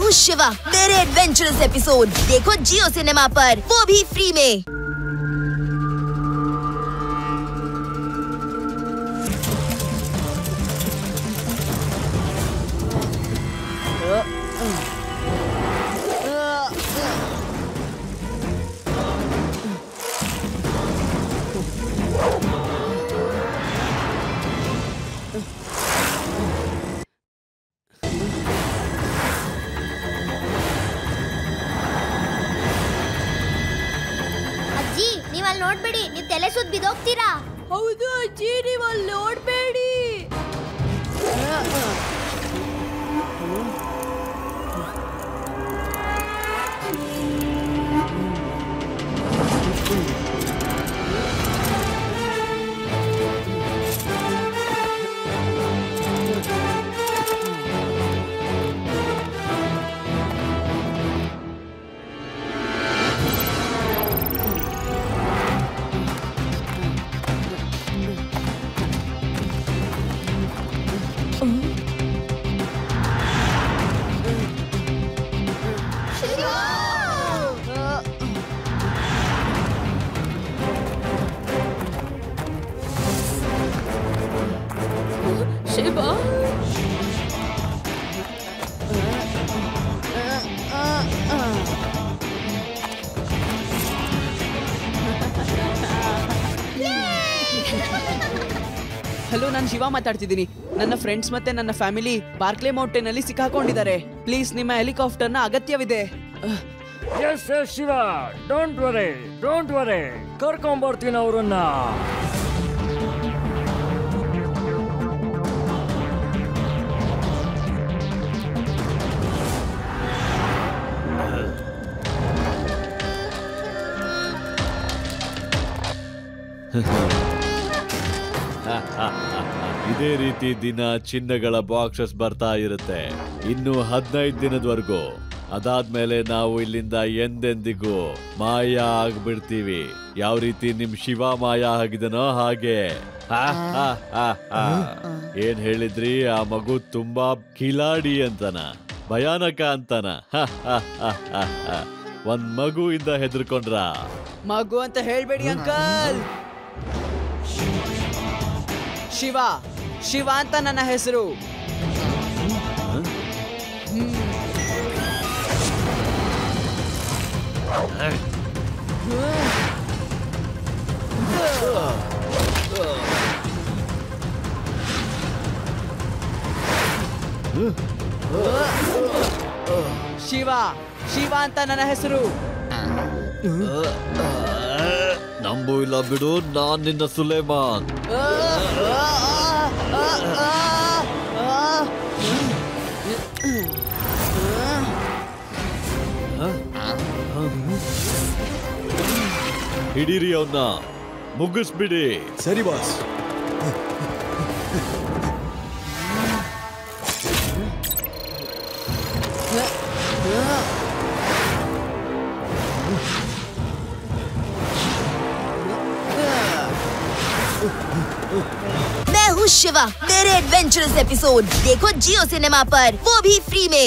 हूँ शिवा, मेरे adventurous episode देखो जियो सिनेमा पर, वो भी फ्री में। ನೋಡ್ಬೇಡಿ, ನೀವು ತಲೆ ಸುತ್ತ ಬಿದ್ದೋಗ್ತೀರಾ. ಹೌದು ಅಜ್ಜಿ, ನೀವು ಅಲ್ಲಿ ನೋಡ್ಬೇಡಿ. शिवा, ಹಲೋ, ನಾನು ಶಿವ ಮಾತಾಡ್ತಿದ್ದೀನಿ. ನನ್ನ ಫ್ರೆಂಡ್ಸ್ ಮತ್ತೆ ನನ್ನ ಫ್ಯಾಮಿಲಿ ಬಾರ್ಕ್ಲೆ ಮೌಂಟೇನ್ ಅಲ್ಲಿ ಸಿಕ್ಕಾಕೊಂಡಿದ್ದಾರೆ. ಪ್ಲೀಸ್ ನಿಮ್ಮ ಹೆಲಿಕಾಪ್ಟರ್ ನ ಅಗತ್ಯವಿದೆ. ಎಸ್ ಶಿವ, ಡೋಂಟ್ ವರಿ, ಕರ್ಕೊಂಡ್ಬರ್ತೀನಿ ಅವ್ರನ್ನ. ಇದೇ ರೀತಿ ದಿನ ಚಿನ್ನಗಳ ಬಾಕ್ಸಸ್ ಬರ್ತಾ ಇರುತ್ತೆ, ಇನ್ನು 15 ದಿನದವರೆಗೂ. ಅದಾದ್ಮೇಲೆ ನಾವು ಇಲ್ಲಿಂದ ಎಂದೆಂದಿಗೂ ಮಾಯ ಆಗ್ಬಿಡ್ತೀವಿ. ಯಾವ ರೀತಿ ನಿಮ್ ಶಿವ ಮಾಯ ಆಗಿದನೋ ಹಾಗೆ. ಏನ್ ಹೇಳಿದ್ರಿ? ಆ ಮಗು ತುಂಬಾ ಕಿಲಾಡಿ ಅಂತನ, ಭಯಾನಕ ಅಂತನ? ಒಂದ್ ಮಗುವಿಂದ ಹೆದರ್ಕೊಂಡ್ರ? ಮಗು ಅಂತ ಹೇಳ್ಬೇಡಿ ಅಂಕಲ್. ಶಿವ ಅಂತ ನನ್ನ ಹೆಸರು. ಶಿವ ಅಂತ ನನ್ನ ಹೆಸರು. ನಂಬು ಇಲ್ಲ ಬಿಡು, ನಾನ್ ನಿನ್ನ ಸುಲೇಮಾನ್. ಹಿಡೀರಿ ಅವನ್ನ, ಮುಗಿಸ್ಬಿಡಿ. ಸರಿ ಬಾಸ್. मैं हूँ शिवा, मेरे एडवेंचरस एपिसोड देखो जियो सिनेमा पर, वो भी फ्री में।